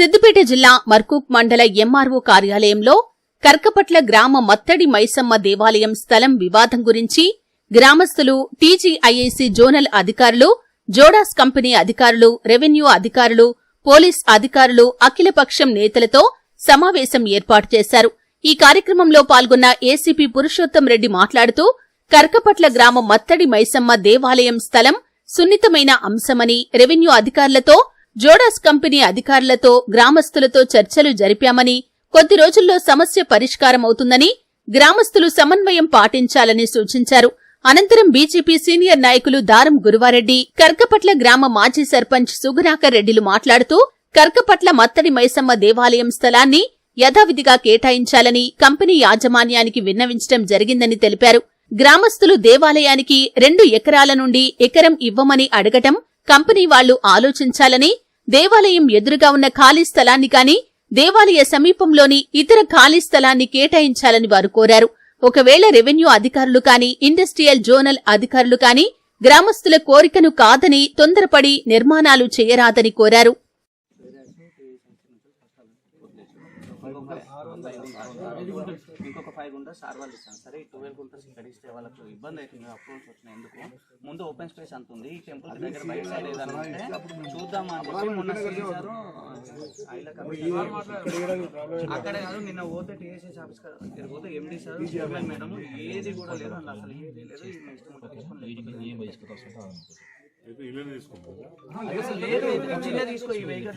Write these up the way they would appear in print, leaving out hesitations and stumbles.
సిద్దిపేట జిల్లా మర్కూక్ మండల ఎంఆర్ఓ కార్యాలయంలో కర్కపట్ల గ్రామ మత్తడి మైసమ్మ దేవాలయం స్థలం వివాదం గురించి గ్రామస్తులు, టీజీఐఐసీ జోనల్ అధికారులు, జోడాస్ కంపెనీ అధికారులు, రెవెన్యూ అధికారులు, పోలీస్ అధికారులు, అఖిలపక్షం నేతలతో సమావేశం ఏర్పాటు చేశారు. ఈ కార్యక్రమంలో పాల్గొన్న ఏసీపీ పురుషోత్తం రెడ్డి మాట్లాడుతూ, కర్కపట్ల గ్రామ మత్తడి మైసమ్మ దేవాలయం స్థలం సున్నితమైన అంశమని, రెవెన్యూ అధికారులతో, జోడాస్ కంపెనీ అధికారులతో, గ్రామస్తులతో చర్చలు జరిపామని, కొద్ది రోజుల్లో సమస్య పరిష్కారమవుతుందని, గ్రామస్తులు సమన్వయం పాటించాలని సూచించారు. అనంతరం బీజేపీ సీనియర్ నాయకులు దారం గురువారెడ్డి, కర్కపట్ల గ్రామ మాజీ సర్పంచ్ సుగుణాకర్ రెడ్డిలు మాట్లాడుతూ, కర్కపట్ల మత్తడి మైసమ్మ దేవాలయం స్థలాన్ని యథావిధిగా కేటాయించాలని కంపెనీ యాజమాన్యానికి విన్నవించడం జరిగిందని తెలిపారు. గ్రామస్తులు దేవాలయానికి 2 ఎకరాల నుండి ఎకరం ఇవ్వమని అడగటం కంపెనీ వాళ్లు ఆలోచించాలని, దేవాలయం ఎదురుగా ఉన్న ఖాళీ స్థలాన్ని కాని, దేవాలయ సమీపంలోని ఇతర ఖాళీ స్థలాన్ని కేటాయించాలని వారు కోరారు. ఒకవేళ రెవెన్యూ అధికారులు కాని, ఇండస్ట్రియల్ జోనల్ అధికారులు కాని గ్రామస్తుల కోరికను కాదని తొందరపడి నిర్మాణాలు చేయరాదని కోరారు. ఇంకొక 5 గుంటలు సార్ వాళ్ళు ఇస్తాను. సరే 12 గుంటలు ఇక్కడ ఇస్తే వాళ్ళకు ఇబ్బంది అవుతుంది, అప్రూవల్స్ వచ్చినాయి. ఎందుకు ముందు ఓపెన్ స్పేస్ అంత ఉంది, ఈ టెంపుల్ దగ్గర బయట సైడ్ ఏదైనా ఉంటే చూద్దామా అని చెప్పి మొన్న సీసారు అక్కడ కాదు. నిన్న పోతే టీఎస్ఎస్ ఆఫీస్ దగ్గర పోతే ఎండి సార్, చైర్మన్ మేడం ఏది కూడా లేదు అన్న, అసలు ఏది లేదు. చిన్న తీసుకో ఈ వెహికల్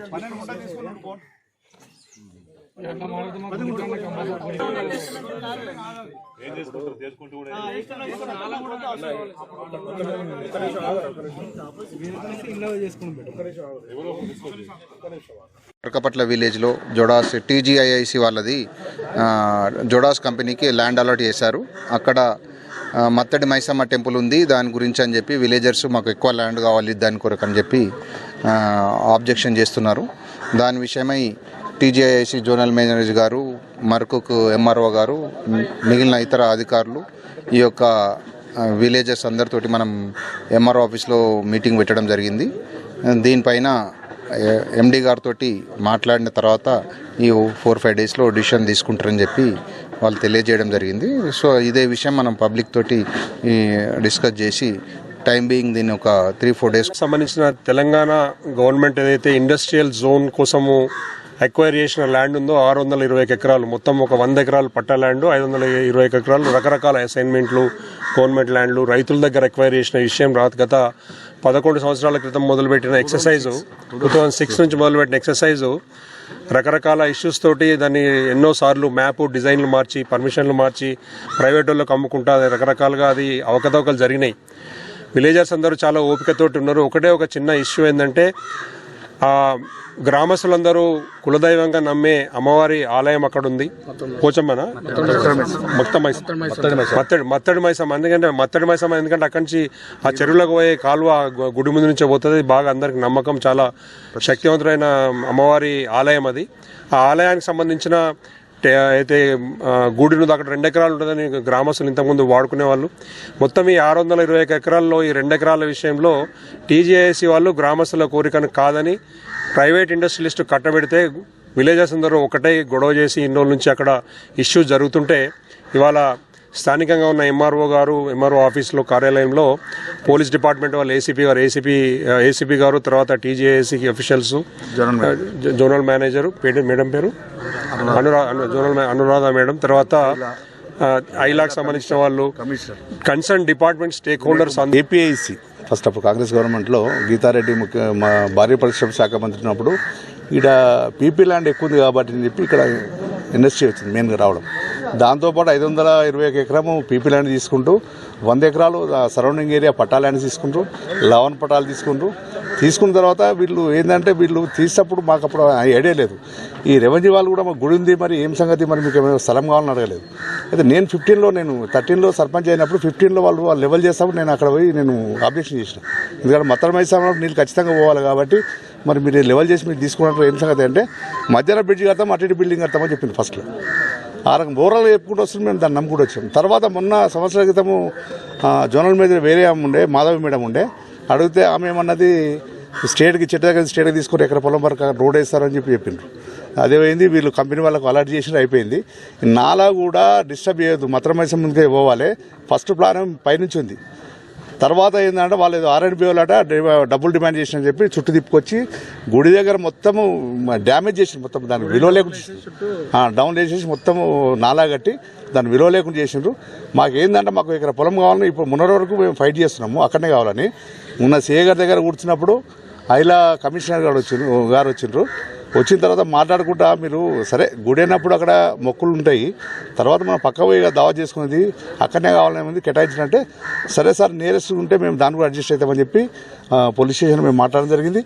కర్కపట్ల విలేజ్ లో జోడాస్ టీజీఐఐసి వాళ్ళది జోడాస్ కంపెనీకి ల్యాండ్ అలాట్ చేశారు. అక్కడ మత్తడి మైసమ్మ టెంపుల్ ఉంది, దాని గురించి అని చెప్పి విలేజర్స్ మాకు ఎక్కువ ల్యాండ్ కావాలి దాని కొరకు అని చెప్పి ఆబ్జెక్షన్ చేస్తున్నారు. దాని విషయమై టీజీఐఐసి జోనల్ మేనేజర్ గారు, మర్కూక్ ఎంఆర్ఓ గారు, మిగిలిన ఇతర అధికారులు, ఈ యొక్క విలేజర్స్ అందరితోటి మనం ఎంఆర్ఓ ఆఫీస్లో మీటింగ్ పెట్టడం జరిగింది. దీనిపైన ఎండి గారితో మాట్లాడిన తర్వాత ఈ 4-5 డేస్లో డిసిషన్ తీసుకుంటారని చెప్పి వాళ్ళు తెలియజేయడం జరిగింది. సో ఇదే విషయం మనం పబ్లిక్ తోటి డిస్కస్ చేసి టైం బీయింగ్ దీన్ని ఒక 3-4 డేస్ సంబంధించిన తెలంగాణ గవర్నమెంట్ ఏదైతే ఇండస్ట్రియల్ జోన్ కోసము ఎక్వైర్ చేసిన ల్యాండ్ ఉందో 620 ఎకరాలు, మొత్తం ఒక 100 ఎకరాలు పట్టా ల్యాండ్, 520 ఎకరాలు రకరకాల అసైన్మెంట్లు, గవర్నమెంట్ ల్యాండ్లు రైతుల దగ్గర ఎక్వైర్ చేసిన విషయం గత 11 సంవత్సరాల క్రితం మొదలుపెట్టిన ఎక్సర్సైజు, 2006 నుంచి మొదలుపెట్టిన ఎక్సర్సైజు రకరకాల ఇష్యూస్ తోటి దాన్ని ఎన్నోసార్లు మ్యాప్ డిజైన్లు మార్చి, పర్మిషన్లు మార్చి ప్రైవేట్ వాళ్ళకు అమ్ముకుంటా రకరకాలుగా అది అవకతవకలు జరిగినాయి. విలేజర్స్ అందరూ చాలా ఓపికతోటి ఉన్నారు. ఒకటే ఒక చిన్న ఇష్యూ ఏంటంటే, గ్రామస్తులందరూ కులదైవంగా నమ్మే అమ్మవారి ఆలయం అక్కడ ఉంది, పోచమ్మన మత్తడి మైసమ్మ. ఎందుకంటే మత్తడి మైసమ్మ ఎందుకంటే అక్కడి నుంచి ఆ చెరువులకు పోయే కాలువ గుడి ముందు నుంచే పోతుంది. బాగా అందరికి నమ్మకం, చాలా శక్తివంతుడైన అమ్మవారి ఆలయం అది. ఆ ఆలయానికి సంబంధించిన అయితే గుడి ఉంది, అక్కడ 2 ఎకరాలు ఉంటుందని గ్రామస్తులు ఇంతకుముందు వాడుకునే వాళ్ళు. మొత్తం ఈ 620 ఎకరాల్లో ఈ 2 ఎకరాల విషయంలో టీజీఐసి వాళ్ళు గ్రామస్తుల కోరికను కాదని ప్రైవేట్ ఇండస్ట్రియలిస్ట్ కట్టబెడితే విలేజెస్ అందరూ ఒకటే గొడవ చేసి ఇన్ని రోజుల నుంచి అక్కడ ఇష్యూస్ జరుగుతుంటే, ఇవాళ స్థానికంగా ఉన్న ఎంఆర్ఓ ఆఫీస్లో కార్యాలయంలో పోలీస్ డిపార్ట్మెంట్ వాళ్ళు ఏసీపీ గారు, తర్వాత TGIC officials, zonal manager madam పేరు అనురాధ మేడం, తర్వాత ఐలాక్ సంబంధించిన వాళ్ళు, concern department stake holders. APIIC first of Congress గవర్నమెంట్లో గీతారెడ్డి మా భార్య పరిశ్రమ శాఖ మంత్రి ఉన్నప్పుడు ఇక్కడ పీపీ ల్యాండ్ ఎక్కువ ఉంది కాబట్టి అని చెప్పి ఇక్కడ ఇండస్ట్రీ వచ్చింది మెయిన్గా రావడం. దాంతోపాటు 521 ఎకరము పీపీ ల్యాండ్ తీసుకుంటూ 100 ఎకరాలు సరౌండింగ్ ఏరియా పట్టా ల్యాండ్ తీసుకుంటూ 11 పట్టాలు తీసుకున్న తర్వాత వీళ్ళు ఏంటంటే వీళ్ళు తీసేటప్పుడు మాకు అప్పుడు ఐడియా లేదు. ఈ రెవెన్యూ వాళ్ళు కూడా మాకు గుడి ఉంది, మరి ఏం సంగతి, మరి మీకు ఏమైనా స్థలం కావాలని అడగలేదు. అయితే నేను 13లో సర్పంచ్ అయినప్పుడు 15లో వాళ్ళు లెవెల్ చేస్తాము. నేను అక్కడ పోయి నేను ఆబ్జెక్షన్ చేసిన, ఎందుకంటే మత్తడి మైసమ్మ నీళ్ళు ఖచ్చితంగా పోవాలి కాబట్టి మరి మీరు లెవెల్ చేసి మీరు తీసుకున్నట్టు ఏం సంగతి అంటే మధ్యాహ్న బ్రిడ్జ్ కడతాం, అటు బిల్డింగ్ కడతామని చెప్పింది ఫస్ట్లో. ఆ రకం ఓవరాల్గా చెప్పుకుంటూ వస్తుంది. మేము దాన్ని నమ్ముకుంటూ వచ్చాము. తర్వాత మొన్న సంవత్సరాల క్రితము జోనల్ మేనేజర్ వేరే ఆమె ఉండే, మాధవి మేడం ఉండే, అడిగితే ఆమె ఏమన్నది స్టేట్కి చెట్టు దగ్గర స్టేట్కి తీసుకొని ఎక్కడ పొలం వరకు రోడ్ వేస్తారని చెప్పిండ్రు. అదేమైంది, వీళ్ళు కంపెనీ వాళ్ళకు అలర్ట్ చేసి అయిపోయింది. నాలా కూడా డిస్టర్బ్ చేయొద్దు, మత్రమైసం ముందుకే పోవాలి. ఫస్ట్ ప్లాన్ పైనుంచి ఉంది. తర్వాత ఏంటంటే వాళ్ళు ఏదో R&B వాళ్ళట డబ్బులు డిమాండ్ చేసిన చెప్పి చుట్టూ తిప్పుకొచ్చి గుడి దగ్గర మొత్తము డ్యామేజ్ చేసి మొత్తం దానికి విలువ లేకుండా డౌన్ చేసేసి మొత్తం నాలా కట్టి దాన్ని విలువ లేకుండా చేసిండ్రు. మాకేందంటే మాకు ఇక్కడ పొలం కావాలని ఇప్పుడు మొన్న వరకు మేము ఫైట్ చేస్తున్నాము, అక్కడనే కావాలని. మొన్న సిఏ గారి దగ్గర కూర్చున్నప్పుడు ఐలా కమిషనర్ గారు వచ్చిండ్రు. వచ్చిన తర్వాత మాట్లాడుకుంటా, మీరు సరే గుడి అయినప్పుడు అక్కడ మొక్కులు ఉంటాయి, తర్వాత మనం పక్క పోయి దావా చేసుకున్నది అక్కడనే కావాలని కేటాయించినట్టే, సరే సార్ నియరెస్ట్ ఉంటే మేము దాన్ని కూడా అడ్జస్ట్ అవుతామని చెప్పి పోలీస్ స్టేషన్ మేము మాట్లాడడం జరిగింది.